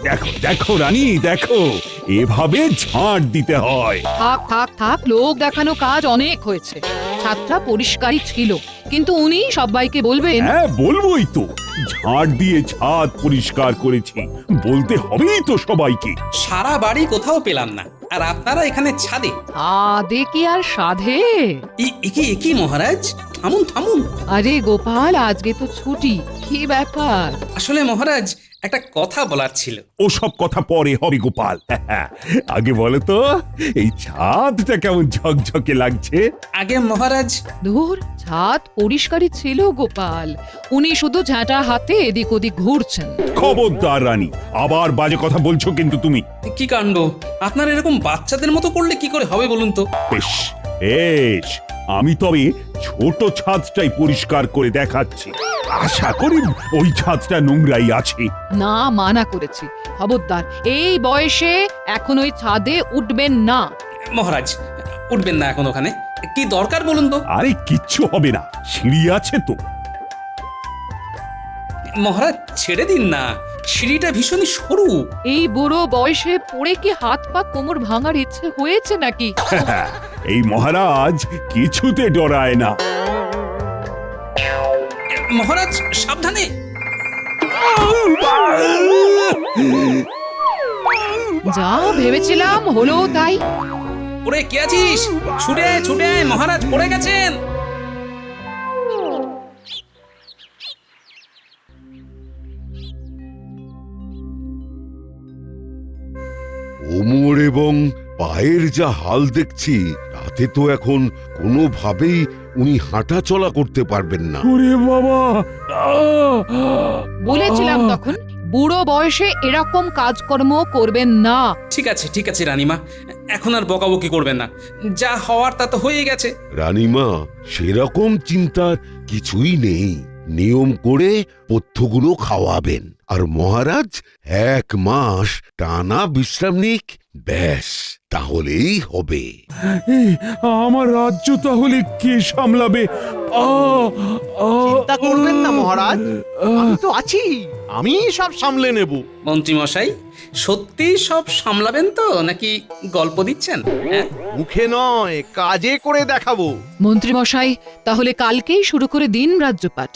দেখো দেখো রানী, দেখো এভাবে ঝাঁট দিতে হয়। থাক থাক থাক, লোক দেখানো কাজ অনেক হয়েছে। ছাদটা পরিষ্কারই ছিল, কিন্তু উনি সবাইকে বলবেন। হ্যাঁ বলবোই তো, ঝাঁট দিয়ে ছাদ পরিষ্কার করেছি বলতে হবেই তো সবাইকে। সারা বাড়ি কোথাও পেলাম না, আর আপনারা এখানে ছাদে। আদে কি আর সাধে? একি মহারাজ, থামুন থামুন। আরে গোপাল, আজকে তো ছুটি, কি ব্যাপার? আসলে মহারাজ, একটা কথা বলার ছিল। ওসব কথা পরে হবে গোপাল, আগে বলো তো এই ছাদটা কেমন ঝকঝকে লাগছে? আগে মহারাজ, ধুর, ছাদ পরিষ্কারই ছিল গোপাল, উনি শুধু ঝাঁটা হাতে এদিক ওদিক ঘুরছেন। খবরদার রানী, আবার বাজে কথা বলছো কিন্তু তুমি। কি কাণ্ড! আপনার এরকম বাচ্চাদের মতো করলে কি করে হবে বলুন তো? বেশ বেশ, আমি তবে ছোট ছাদটাই পরিষ্কার করে দেখাচ্ছি। আশা করি ওই ছাদটা নোংরাই আছে। না, মানা করেছি, খবরদার, এই বয়সে এখন ওই ছাদে উঠবেন না। মহারাজ, উঠবেন না এখন ওখানে? কি দরকার বলুন তো? আরে কিচ্ছু হবে না, সিঁড়ি আছে তো। মহারাজ ছেড়ে দিন না, সিঁড়িটা ভীষণই সরু। এই বুড়ো বয়সে পড়ে কি হাত পা কোমর ভাঙার ইচ্ছে হয়েছে নাকি? এই মহারাজ কিছুতে ডরায় না। মহারাজ সাবধানে। যা ভেবেছিলাম হলো তাই। ওরে কে আছিস? ছুটে আয়, ছুটে আয়, মহারাজ পড়ে গেছেন। ওমর এবং পায়ের যা হাল দেখছি, তাতে তো এখন কোনোভাবেই উনি হাঁটা চলা করতে পারবেন না। ওরে বাবা, বলেছিলাম তখন, বুড়ো বয়সে এরকম কাজকর্ম করবেন না। ঠিক আছে রানীমা, এখন আর বকাবকি করবেন না, যা হওয়ার তা তো হয়ে গেছে। রানীমা, সেরকম চিন্তার কিছুই নেই। নিয়ম করে পথ্যগুলো খাওয়াবেন, আর মহারাজ 1 মাস টানা বিশ্রাম নিক, ব্যাস তাহলেই হবে। আমার রাজ্য তাহলে কে সামলাবে? চিন্তা করবেন না মহারাজ, আমি তো আছি, আমি সব সামলে নেব। মন্ত্রী মশাই, সত্যি সব সামলাবেন তো, নাকি গল্প দিচ্ছেন? হ্যাঁ, মুখে নয়, কাজে করে দেখাবো। মন্ত্রী মশাই, তাহলে কালকেই শুরু করে দিন রাজ্যপাঠ।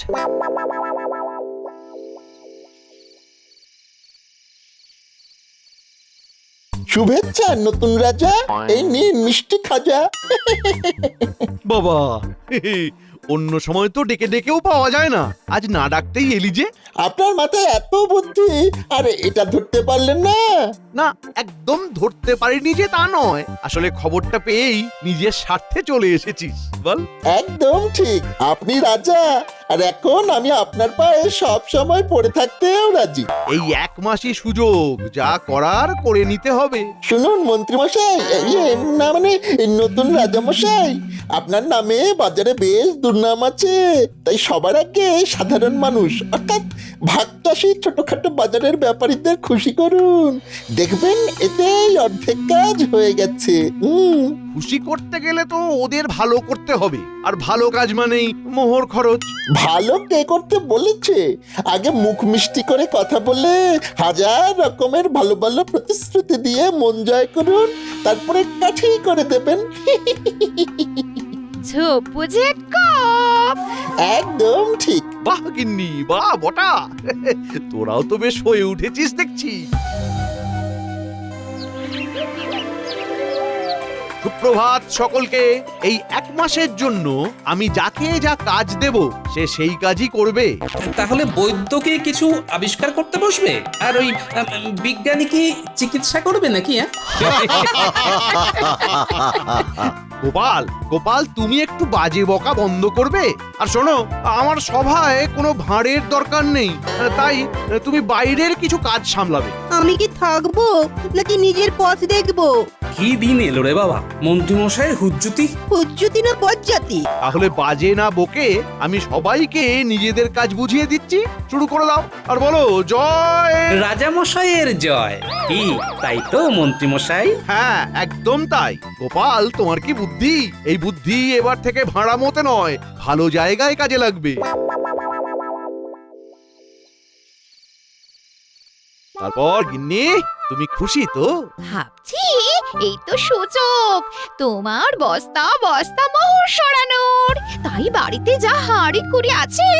শুভেচ্ছা নতুন রাজা, এই নিন মিষ্টি খাজা। বাবা, অন্য সময় তো ডেকে ডেকেও পাওয়া যায় না, আজ না ডাকতেই এলি যে? আপনার মাথায় এত বুদ্ধি, আরে এটা ধরতে পারলেন না? না, একদম ধরতে পারিনি যে তা নয়, আসলে খবরটা পেয়েই নিজের স্বার্থে চলে এসেছিস, বল? একদম ঠিক, আপনি রাজা, আর এখন আমি আপনার পায়ে সব সময় পড়ে থাকতেও রাজি। এই 1 মাসই সুযোগ, যা করার করে নিতে হবে। শুনুন মন্ত্রী মশাই, না মানে নতুন রাজা মশাই, আপনার নামে বাজারে বেশ দুর্নাম আছে, তাই সবার আগে সাধারণ মানুষ অর্থাৎ ভাগচাষী ছোটখাটো বাজারের ব্যাপারীদের খুশি করুন, দেখবেন এতেই অর্ধেক কাজ হয়ে গেছে। খুশি করতে গেলে তো ওদের ভালো করতে হবে, আর ভালো কাজ মানেই মোহর খরচ। ভালো কে করতে বলেছে? আগে মুখ মিষ্টি করে কথা বলে 1000 রকমের ভালো ভালো প্রতিশ্রুতি দিয়ে মন জয় করুন, তারপরে কাঠি করে দেবেন। ঝোপু যে কপ। একদম ঠিক। বাহ গিন্নি, বাহ বটা, তোরাও তো বেশ হয়ে উঠেছিস দেখছি। সুপ্রভাত সকলকে। এই 1 মাসের জন্য আমি যাকে যা কাজ দেব, সে সেই কাজই করবে। তাহলে বৈদ্য কি কিছু আবিষ্কার করতে বসবে, আর ওই বিজ্ঞানী কি চিকিৎসা করবে নাকি? গোপাল, গোপাল, তুমি একটু বাজে বকা বন্ধ করবে? আর শোনো, আমার সভায় কোনো ভাঁড়ের দরকার নেই, তাই তুমি বাইরের কিছু কাজ সামলাবে। আমি কি থাকবো নাকি নিজের পথ দেখবো? কি দিন এলো রে বাবা, মন্ত্রীমশাইয়ের হুজ্জুতি। হুজ্জুতি না বজ্জাতি? তাহলে বাজে না বকে আমি সবাইকে নিজেদের কাজ বুঝিয়ে দিচ্ছি। শুরু করে দাও আর বলো জয়। রাজামশাইয়ের জয়। কি তাই তো মন্ত্রীমশাই? হ্যাঁ, একদম তাই। গোপাল, তোমার কি বুদ্ধি! এই বুদ্ধি এবার থেকে ভাড়া মতে নয়, ভালো জায়গায় কাজে লাগবে। তারপর গিন্নি, তুমি খুশি তো? ভাবছি এই তো সুযোগ তোমার বস্তা বস্তা মোহর সরানোর। তাই বাড়িতে যা হাঁড়ি কুড়ি আছে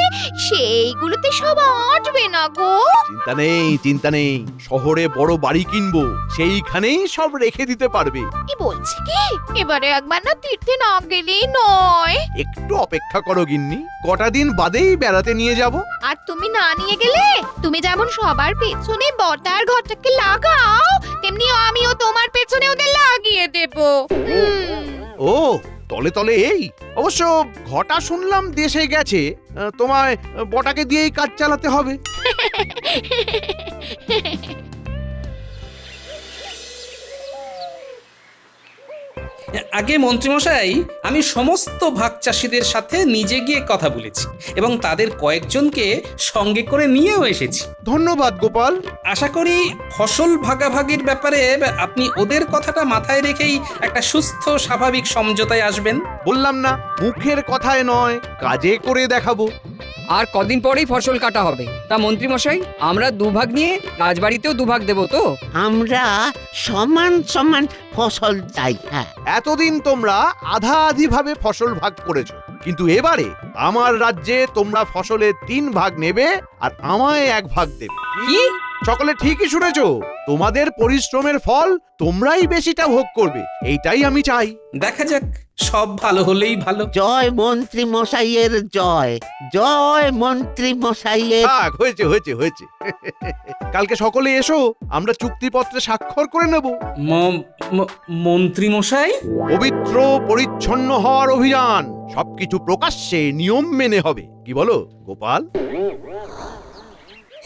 সেইগুলোতে সব আটবে না গো। চিন্তা নেই, চিন্তা নেই। শহরে বড় বাড়ি কিনবো, সেইখানেই সব রেখে দিতে পারবে। কি বলছি কি, এবারে একবার না তীর্থে না গেলেই নয়। একটু অপেক্ষা করো গিন্নি, কটা দিন বাদেই বেড়াতে নিয়ে যাব। আর তুমি না নিয়ে গেলে, তুমি যেমন সবার পেছনে বটার ঘরটাকে লাগাও, তেমনি আমিও তোমার পেছনে ওদের লাগিয়ে দেব। ও, তলে তলে এই। অবশ্য ঘটা শুনলাম দেশে গেছে, তোমায় বটাকে দিয়েই কাজ চালাতে হবে। আগে মন্ত্রীমশাই, আমি সমস্ত ভাগ চাষিদের সাথে নিজে গিয়ে কথা বলেছি এবং তাদের কয়েকজনকে সঙ্গে করে নিয়েও এসেছি। ধন্যবাদ গোপাল। আশা করি ফসল ভাগাভাগির ব্যাপারে আপনি ওদের কথাটা মাথায় রেখেই একটা সুস্থ স্বাভাবিক সমঝোতায় আসবেন। বললাম না, মুখের কথায় নয়, কাজে করে দেখাবো। আর কদিন পরেই ফসল কাটা হবে। তা মন্ত্রী মশাই, আমরা দুভাগ নিয়ে রাজবাড়িতেও দুভাগ দেব তো? আমরা সমান সমান ফসল চাই। হ্যাঁ, এতদিন তোমরা আধা আধি ভাবে ফসল ভাগ করেছো, কিন্তু এবারে আমার রাজ্যে তোমরা ফসলের 3 ভাগ নেবে আর আমায় 1 ভাগ দেবে। কি? সকলে ঠিকই শুনেছো। তোমাদের পরিশ্রমের ফল তোমরাই বেশিটা ভোগ করবে, এইটাই আমি চাই। দেখা যাক, সব ভালো হলেই ভালো। জয় মন্ত্রী মশাইয়ের জয়, জয় মন্ত্রী মশাইয়ের। থাক, হয়েছে হয়েছে হয়েছে। কালকে সকলে এসো, আমরা চুক্তিপত্রে স্বাক্ষর করে নেব। মন্ত্রীমশাই, পবিত্র পরিচ্ছন্ন হওয়ার অভিযান সবকিছু প্রকাশ্যে নিয়ম মেনে হবে। কি বলো গোপাল?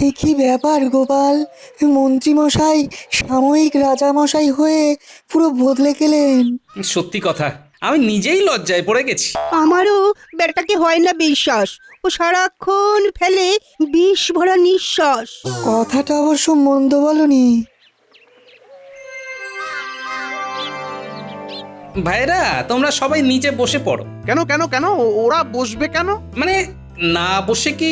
এ কি ব্যাপার গোপাল, মন্ত্রীমশাই সাময়িক রাজামশাই হয়ে পুরো বদলে গেলেন। সত্যি কথা, আমি নিজেই লজ্জায় পড়ে গেছি। আমারও বেটাকে হয় না বিশ্বাস, ও সারাক্ষণ ফেলে বিষ ভরা নিঃশ্বাস। কথাটা অবশ্য মন্দ বলনি। ভাইরা, তোমরা সবাই নিচে বসে পড়ো। কেন কেন কেন? ওরা বসবে কেন? মানে না বসে কি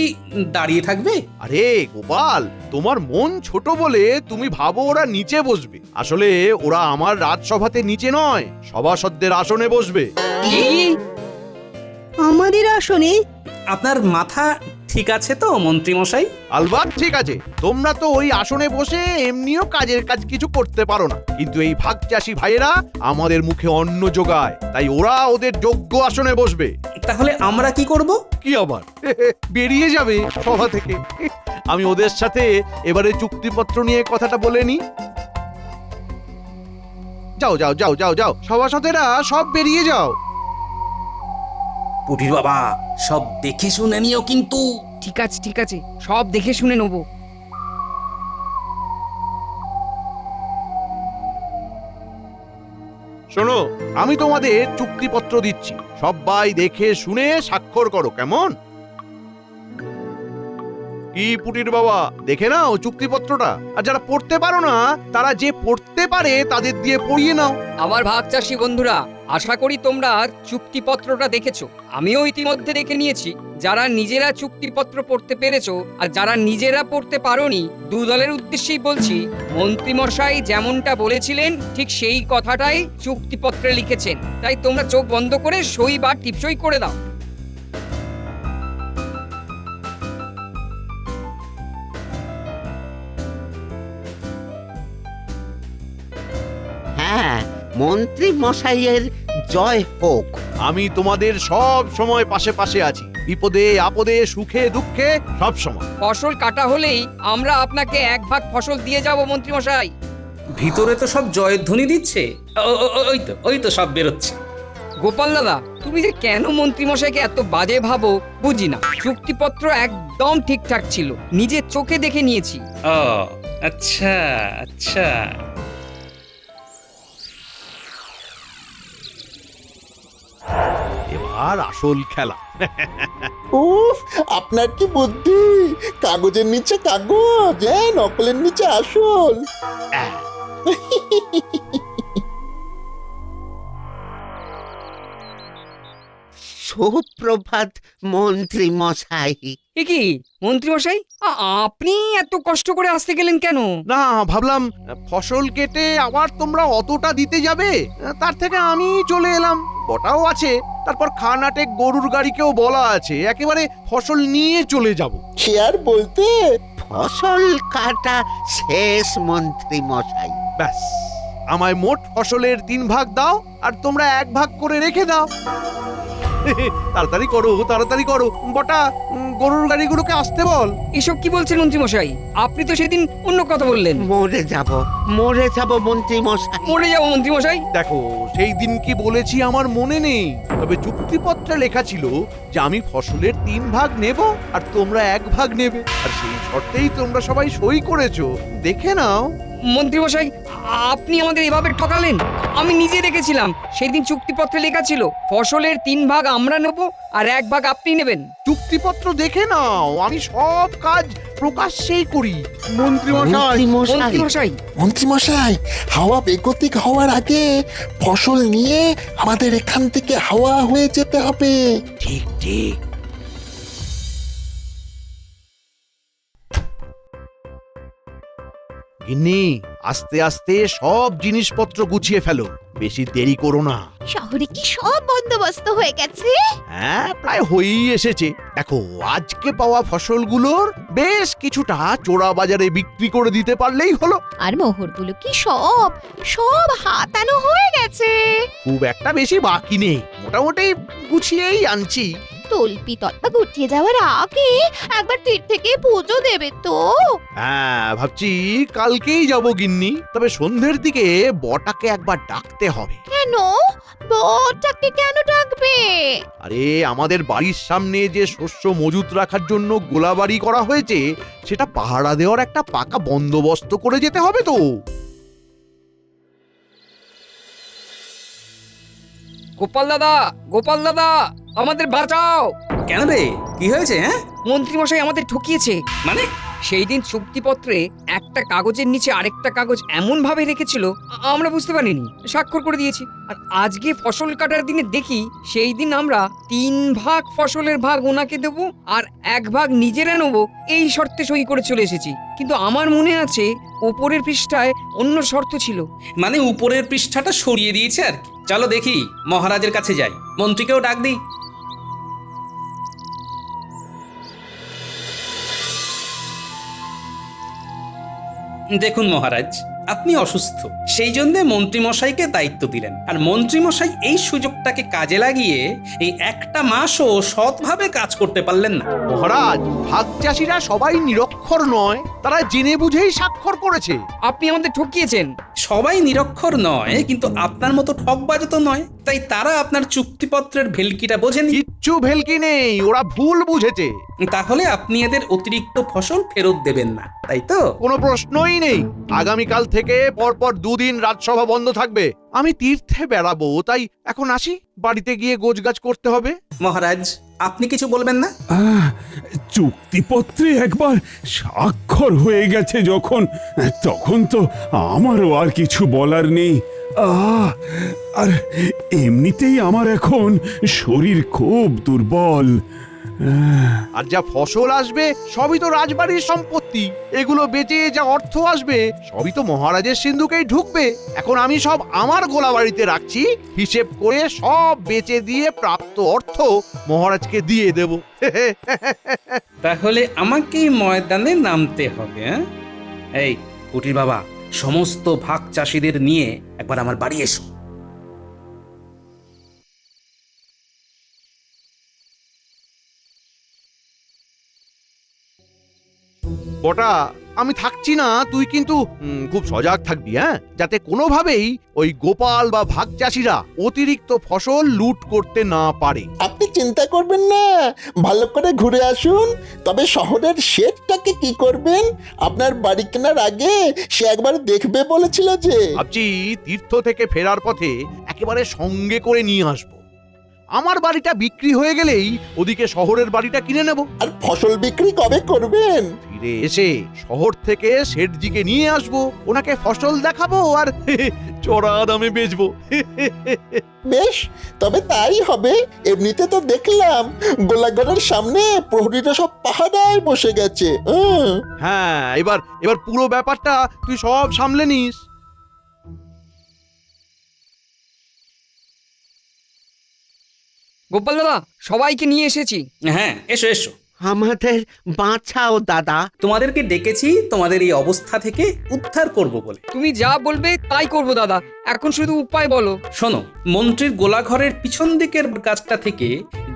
দাঁড়িয়ে থাকবে? আরে গোপাল, তোমার মন ছোট বলে তুমি ভাবো ওরা নিচে বসবে। আসলে ওরা আমার রাজসভাতে নিচে নয়, সভাসদদের আসনে বসবে। কি? আমাদের আসনে? আপনার মাথা ঠিক আছে তো মন্ত্রীমশাই? আলবাত ঠিক আছে। তোমরা তো ওই আসনে বসে এমনিও কাজের কাজ কিছু করতে পারো না, কিন্তু এই ভাগ চাষি ভাইয়েরা আমাদের মুখে অন্ন যোগায়, তাই ওরা ওদের যোগ্য আসনে বসবে। তাহলে আমরা কি করব? কি আবার? বেরিয়ে যাবে সভা থেকে। আমি ওদের সাথে এবারে চুক্তিপত্র নিয়ে কথাটা বলে নি। যাও যাও যাও যাও যাও, সভাসদেরা সব বেরিয়ে যাও। পুটির বাবা, সব দেখে শুনে নিও কিন্তু। ঠিক আছে ঠিক আছে, সব দেখে শুনে নেবো। শোনো, আমি তোমাদের চুক্তিপত্র দিচ্ছি, সবাই দেখে শুনে স্বাক্ষর করো, কেমন? কি পুটির বাবা, দেখে নাও চুক্তিপত্রটা। আর যারা পড়তে পারো না, তারা যে পড়তে পারে তাদের দিয়ে পড়িয়ে নাও। আমার ভাগ চাষী বন্ধুরা, আশা করি তোমরা চুক্তিপত্রটা দেখেছো। আমিও ইতিমধ্যে দেখে নিয়েছি। যারা নিজেরা চুক্তিপত্র পড়তে পেরেছো আর যারা নিজেরা পড়তে পারোনি, 2 দলের উদ্দেশ্যেই বলছি, মন্ত্রীমশাই যেমনটা বলেছিলেন ঠিক সেই কথাটাই চুক্তিপত্রে লিখেছেন। তাই তোমরা চোখ বন্ধ করে সই বা টিপসই করে দাও। হ্যাঁ, মন্ত্রী মশাইয়ের জয় হোক। আমি তোমাদের সব সময় পাশে পাশে আছি, বিপদে আপদে সুখে দুঃখে সব সময়। ফসল কাটা হলেই আমরা আপনাকে 1 ভাগ ফসল দিয়ে যাব মন্ত্রীমশাই। ভিতরে তো সব জয়ধ্বনি দিচ্ছে। ওই তো সব বেরোচ্ছে। গোপাল দাদা, তুমি যে কেন মন্ত্রীমশাইকে এত বাজে ভাবো বুঝি না। চুক্তিপত্র একদম ঠিকঠাক ছিল, নিজের চোখে দেখে নিয়েছি। ও আচ্ছা আচ্ছা। এবার আসল খেলা। উফ, আপনার কি বুদ্ধি! কাগজের নিচে কাগজ, হ্যাঁ, নকলের নিচে আসল। সুপ্রভাত মন্ত্রী মশাই। এ কি মন্ত্রী মশাই, আপনি এত কষ্ট করে আসতে গেলেন কেন? না, ভাবলাম ফসল কেটে আবার তোমরা অতটা দিতে যাবে, তার থেকে আমি চলে এলাম। বটাও আছে, তারপর খানাটে গরুর গাড়িকেও বলা আছে, একেবারে ফসল নিয়ে চলে যাব। সে আর বলতে। ফসল কাটা শেষ মন্ত্রী মশাই। ব্যাস, আমায় মোট ফসলের 3 ভাগ দাও, আর তোমরা 1 ভাগ করে রেখে দাও। তাড়াতাড়ি করো, তাড়াতাড়ি করো। বটা, গরুর গাড়িগুলোকে আসতে বল। এসব কি বলছেন মন্ত্রী মশাই? আপনি তো সেদিন অন্য কথা বললেন। মরে যাব মন্ত্রী মশাই। মরে যাবো মন্ত্রী মশাই? দেখো, সেই দিন কি বলেছি আমার মনে নেই, তবে চুক্তিপত্রে লেখা ছিল যে আমি ফসলের 3 ভাগ নেব আর তোমরা 1 ভাগ নেবে, আর সেই শর্তেই তোমরা সবাই সই করেছো। দেখে নাও। মন্ত্রী মশাই, আপনি আমাদের এভাবে ঠকালেন। আমি নিজে দেখেছিলাম সেদিন চুক্তিপত্রে লেখা ছিল ফসলের 3 ভাগ আমরা নেব আর 1 ভাগ আপনি নেবেন। চুক্তিপত্র দেখে নাও, আমি সব কাজ প্রকাশ্যেই করি। মন্ত্রী মশাই, মন্ত্রী মশাই, মন্ত্রীমশাই, হাওয়া বেগতিক হওয়ার আগে ফসল নিয়ে আমাদের এখান থেকে হাওয়া হয়ে যেতে হবে। ঠিক ঠিক। গিন্নি, আস্তে আস্তে সব জিনিসপত্র গুছিয়ে ফেলো, বেশি দেরি করো না। শহরে কি সব বন্দোবস্ত হয়ে গেছে? হ্যাঁ, প্রায় হয়েই এসেছে। দেখো, আজকে পাওয়া ফসলগুলোর বেশ কিছুটা চোরা বাজারে বিক্রি করে দিতে পারলেই হলো। আর মোহরগুলো কি সব সব হাতানো হয়ে গেছে? খুব একটা বেশি বাকি নেই, মোটামুটি গুছিয়েই আনছি। তল্পি তল্পা গুটিয়ে যাওয়ার আগে একবার তীর থেকে পুজো দেবে তো? হ্যাঁ, ভাবছি কালকেই যাব গিন্নি, তবে সন্ধ্যের দিকে বটাকে একবার ডাকতে হবে। কেন? বরটাকে কেন ডাকবে? আরে, আমাদের বাড়ির সামনে যে শস্য মজুত রাখার জন্য গোলাবাড়ি করা হয়েছে, সেটা পাহারা দেওয়ার একটা পাকা বন্দোবস্ত করে যেতে হবে তো। গোপাল দাদা, গোপাল দাদা, আমাদের বাঁচাও। কেন রে, কি হয়েছে? হ্যাঁ, মন্ত্রী মশাই আমাদের ঠকিয়েছে। মানে? সেই দিন চুক্তিপত্রে একটা কাগজের নিচে আরেকটা কাগজ এমন ভাবে রেখেছিল আমরা বুঝতে পারিনি, স্বাক্ষর করে দিয়েছি। আর আজকে ফসল কাটার দিনে দেখি সেই দিন আমরা 3 ভাগ ফসলের ভাগ ওনাকে দেব আর 1 ভাগ নিজেরা নেব, এই শর্তে সই করে চলে এসেছি। কিন্তু আমার মনে আছে ওপরের পৃষ্ঠায় অন্য শর্ত ছিল। মানে উপরের পৃষ্ঠাটা সরিয়ে দিয়েছে আর কি। চলো দেখি, মহারাজের কাছে যাই, মন্ত্রীকেও ডাক দিই। দেখুন মহারাজ, আপনি অসুস্থ, সেই জন্য মন্ত্রীমশাইকে দায়িত্ব দিলেন। আর মন্ত্রীমশাই এই সুযোগটাকে কাজে লাগিয়ে এই একটা মাসও সৎভাবে কাজ করতে পারলেন না। মহারাজ, ভাগ চাষিরা সবাই নিরক্ষর নয়, তারা জেনে বুঝেই স্বাক্ষর করেছে। আপনি আমাদের ঠকিয়েছেন। সবাই নিরক্ষর নয়, কিন্তু আপনার মতো ঠকবাজ তো নয়, তাই তারা আপনার চুক্তিপত্রের ভেলকিটা বোঝেনি। কিচ্ছু ভেলকি নেই, ওরা ভুল বুঝেছে। তাহলে আপনি এদের অতিরিক্ত ফসল ফেরত দেবেন না, তাই তো? কোনো প্রশ্নই নেই। আগামীকাল থেকে পরপর 2 দিন রাজসভা বন্ধ থাকবে। আমি তীর্থে বেড়াবো, তাই এখন আসি, বাড়িতে গিয়ে গোছগাছ করতে হবে। মহারাজ, আপনি কিছু বলবেন না? চুক্তিপত্রে একবার স্বাক্ষর হয়ে গেছে যখন, তখন তো আমারও আর কিছু বলার নেই। আর এমনিতেই আমার এখন শরীর খুব দুর্বল। আর যা ফসল আসবে সবই তো রাজবাড়ির সম্পত্তি, এগুলো বেচে যা অর্থ আসবে সবই তো মহারাজের সিন্ধুকেই ঢুকবে। এখন আমি সব আমার গোলাবাড়িতে রাখছি, হিসেব করে সব বেচে দিয়ে প্রাপ্ত অর্থ মহারাজকে দিয়ে দেব। তাহলে আমাকেই ময়দানে নামতে হবে। এই কুটির বাবা, সমস্ত ভাগ চাষিদের নিয়ে একবার আমার বাড়ি এসো। বটা, আমি থাকছি না, তুই কিন্তু খুব সজাগ থাকবি, হ্যাঁ, যাতে কোনোভাবেই ওই গোপাল বা ভাগ চাষিরা অতিরিক্ত ফসল লুট করতে না পারে। আপনি চিন্তা করবেন না, ভালো করে ঘুরে আসুন। তবে শহরের শেঠটাকে কি করবেন? আপনার বাড়ি কেনার আগে সে একবার দেখবে বলেছিল যে। ভাবছি তীর্থ থেকে ফেরার পথে একেবারে সঙ্গে করে নিয়ে আসবো। আমার বাড়িটা বিক্রি হয়ে গেলেই ওদিকে শহরের বাড়িটা কিনে নেব। আর ফসল বিক্রি কবে করবেন? ফিরে এসে শহর থেকে শেঠজিকে নিয়ে আসবো, ওনাকে ফসল দেখাবো আর চড়া দামে বেচবো। বেশ, তবে তাই হবে। এমনিতে তো দেখলাম গোলাঘরের সামনে প্রহরীরা সব পাহারায় বসে গেছে। হ্যাঁ, এবার পুরো ব্যাপারটা তুই সব সামলে নিস। গোপাল দাদা, সবাইকে নিয়ে এসেছি। হ্যাঁ, এসো এসো। আমাদের বাঁচাও দাদা। তোমাদেরকে ডেকেছি তোমাদের এই অবস্থা থেকে উদ্ধার করব বলে। তুমি যা বলবে তাই করব দাদা, এখন শুধু উপায় বলো। শোনো, মন্ত্রীর গোলাঘরের পিছন দিকের গাছটা থেকে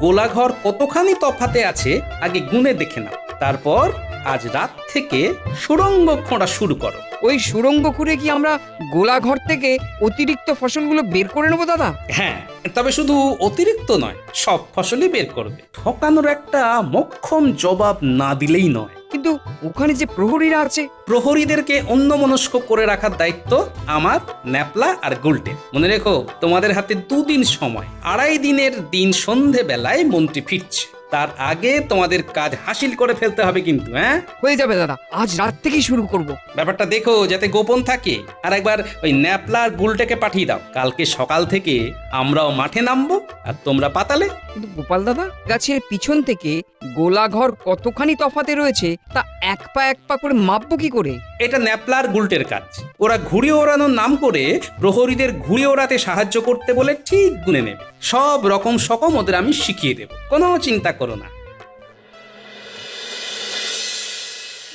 গোলাঘর কতখানি তফাতে আছে আগে গুণে দেখে নাও। তারপর আজ রাত থেকে সুড়ঙ্গ খোঁড়া শুরু করো। ওই সুড়ঙ্গ খুঁড়ে কি আমরা গোলাঘর থেকে অতিরিক্ত ফসলগুলো বের করে নেবো দাদা? হ্যাঁ, তবে শুধু অতিরিক্ত নয়, সব ফসলই বের করবে। ঠকানোর একটা মোক্ষম জবাব না দিলেই নয়। কিন্তু ওখানে যে প্রহরীরা আছে, প্রহরীদেরকে অন্যমনস্ক করে রাখার দায়িত্ব আমার, ন্যাপলা আর গুলটে। মনে রেখো, তোমাদের হাতে 2 দিন সময়। 2.5 দিনের দিন সন্ধে বেলায় মন্ত্রী ফিরছে। তার আগে তোমাদের কাজ হাসিল করে ফেলতে হবে কিন্তু। হ্যাঁ, হয়ে যাবে দাদা, আজ রাত থেকেই শুরু করব। ব্যাপারটা দেখো যাতে গোপন থাকে। আর একবার ওই ন্যাপলা আর গুলটেকে পাঠিয়ে দাও। কালকে সকাল থেকে আমরাও মাঠে নামবো আর তোমরা পাতালে। কিন্তু গোপাল দাদা, গাছের পিছন থেকে গোলাঘর কতখানি তফাতে রয়েছে তা এক পা করে মাপবো কি করে? এটা ন্যাপলা আর গুলটের কাজ। ওরা ঘুড়ি ওড়ানোর নাম করে প্রহরীদের ঘুড়ি ওড়াতে সাহায্য করতে বলে ঠিক গুনে নেবে। সব রকম সকম ওদের আমি শিখিয়ে দেব, কোনো চিন্তা করো না।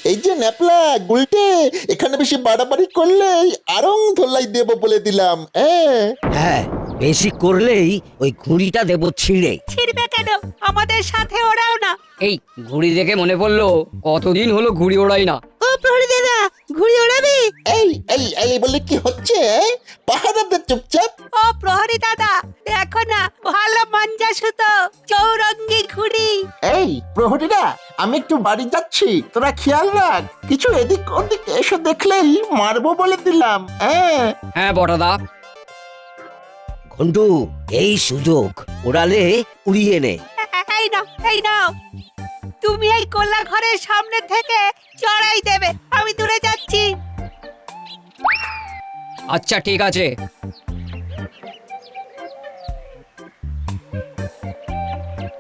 এই যে ন্যাপলা, গুলটে, এখানে বেশি বাড়াবাড়ি করলেই আরং ধোলাই দেব বলে দিলাম। হ্যাঁ, বেশি করলেই ওই ঘুড়িটা দেব ছিঁড়ে। ছিড়বে কেন? আমাদের সাথে ওরাও না। এই ঘুড়ি দেখে মনে পড়লো, কতদিন হলো ঘুড়ি ওড়াই না। ও প্রহরী দাদা, ঘুড়ি ওড়াবি? এই এই এই বলে কি হচ্ছে? পাহারাতে চুপচাপ। ও প্রহরী দাদা, দেখো না, ভালো মাঞ্জা সুতো চৌরঙ্গি ঘুড়ি। এই প্রহরীরা, আমি একটু বাড়ি যাচ্ছি, তোরা খেয়াল রাখ। কিছু এদিক ওদিক এসে দেখলেই মারবো বলে দিলাম। হ্যাঁ বড়দা। ঘন্টু, এই সুযোগ ওড়ালে উড়িয়ে নে। এই নাও, এই নাও। তুমি এই কোলা ঘরের সামনে থেকে চড়াই দেবে, আমি দূরে যাচ্ছি। আচ্ছা ঠিক আছে।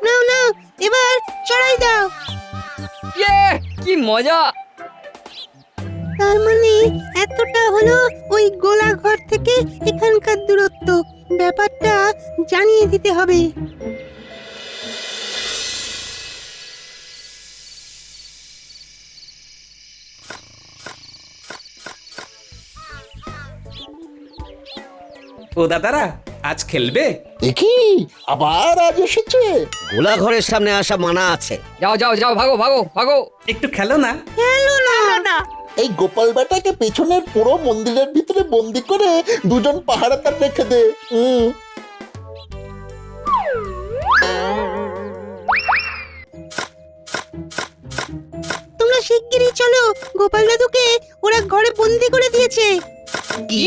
নাও নাও, এবার চড়াই দাও। ইয়ে, কি মজা! তার মানে এতটা হলো ওই গোলা ঘর থেকে এখানকার দূরত্ব। ব্যাপারটা জানিয়ে দিতে হবে। ও দাদারা, আজ খেলবে? দেখি আবার আজ এসেছে। গোলা ঘরের সামনে আসা মানা আছে। যাও যাও যাও, ভাগো ভাগো ভাগো। একটু খেলো না। খেলো না। এই গোপাল বেটাকে পেছনের পুরো মন্দিরের ভিতরে বন্দি করে 2জন পাহারাদার রেখে দে। তোমরা শিগগিরই চলো, গোপাল দাদুকে ওরা ঘরে বন্দি করে দিয়েছে। কি?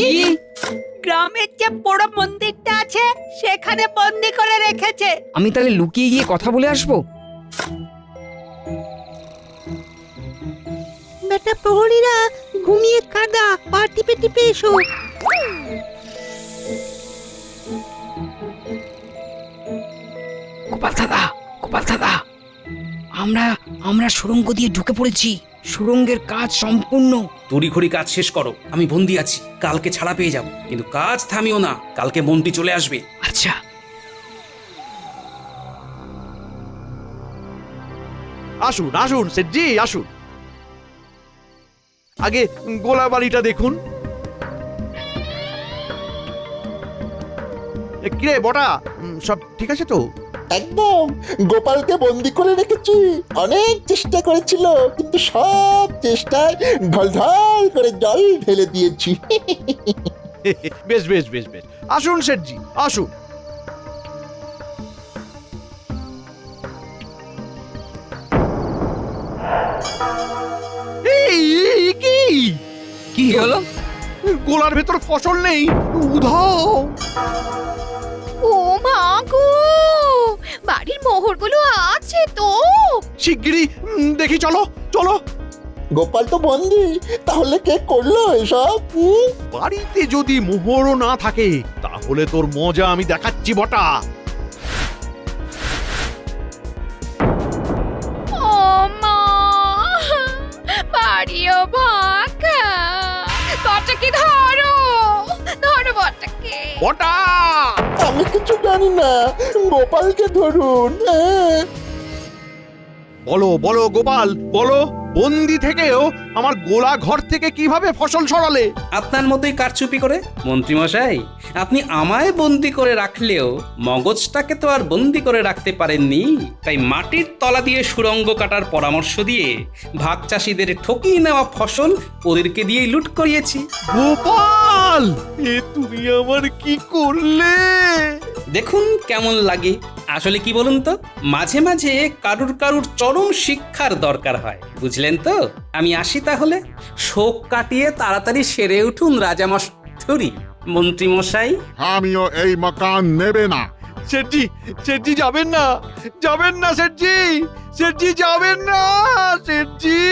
গ্রামের যে বড় মন্দিরটা আছে সেখানে বন্দি করে রেখেছে। আমি তাহলে লুকিয়ে গিয়ে কথা বলে আসবো। বেটা প্রহরীরা ঘুমিয়ে কাদা, পা টিপে টিপে এসো। গোপাল দাদা, গোপাল দাদা, আমরা সুড়ঙ্গ দিয়ে ঢুকে পড়েছি। সুড়ঙ্গের কাজ সম্পূর্ণ। তড়িঘড়ি কাজ শেষ করো, আমি বন্দি আছি। কালকে ছাড়া পেয়ে যাব, কিন্তু কাজ থামিও না। কালকে মন্ত্রী চলে আসবে। আচ্ছা। আসুন আসুন শেঠজি, আসুন। আগে গোলা বাড়িটা দেখুন। কিরে বটা, সব ঠিক আছে তো? একদম। গোপালকে বন্দি করে রেখেছি। অনেক চেষ্টা করেছিল, কিন্তু সব চেষ্টায় ঢলঢল করে জল ঢেলে দিয়েছি। বেশ বেশ বেশ বেশ, আসুন শেঠজি, আসুন। এই কি কি হলো? গোলার ভেতর ফসল নেই, উধাও। ও মা গো! মোহরগুলো আছে তো? শিগগিরই দেখি, চলো চলো। গোপাল তো বন্দি, তাহলে কে করলো এসব? বাড়িতে যদি মোহরও না থাকে তাহলে তোর মজা আমি দেখাচ্ছি বটা। ও মা, বাড়িও ফাঁকা। বটাকে ধরো, ধরো বটাকে। বটা! আমি কিছু জানি না, গোপালকে ধরুন। বলো বলো গোপাল, বলো, বন্দি থেকেও আমার গোলা ঘর থেকে কিভাবে ফসল সরালে? আপনার মতোই কারচুপি করে। মন্ত্রীমশাই, আপনি আমায় বন্দি করে রাখলেও মগজটাকে তো আর বন্দি করে রাখতে পারেননি। তাই মাটির তলা দিয়ে সুড়ঙ্গ কাটার পরামর্শ দিয়ে ভাগ চাষিদের ঠকিয়ে নেওয়া ফসল ওদেরকে দিয়েই লুট করিয়েছি। গোপাল, এ তুমি আমার কি করলে? দেখুন কেমন লাগে। আসলে কি বলুন তো, মাঝে মাঝে কারুর কারুর চরম শিক্ষার দরকার হয়, বুঝলেন তো? আমি আসি তাহলে। শোক কাটিয়ে তাড়াতাড়ি সেরে উঠুন রাজামশাই। মন্ত্রী মশাই, আমিও এই মকান নেবে না। শেঠজি, শেঠজি যাবেন না, যাবেন না শেঠজি, শেঠজি যাবেন না শেঠজি।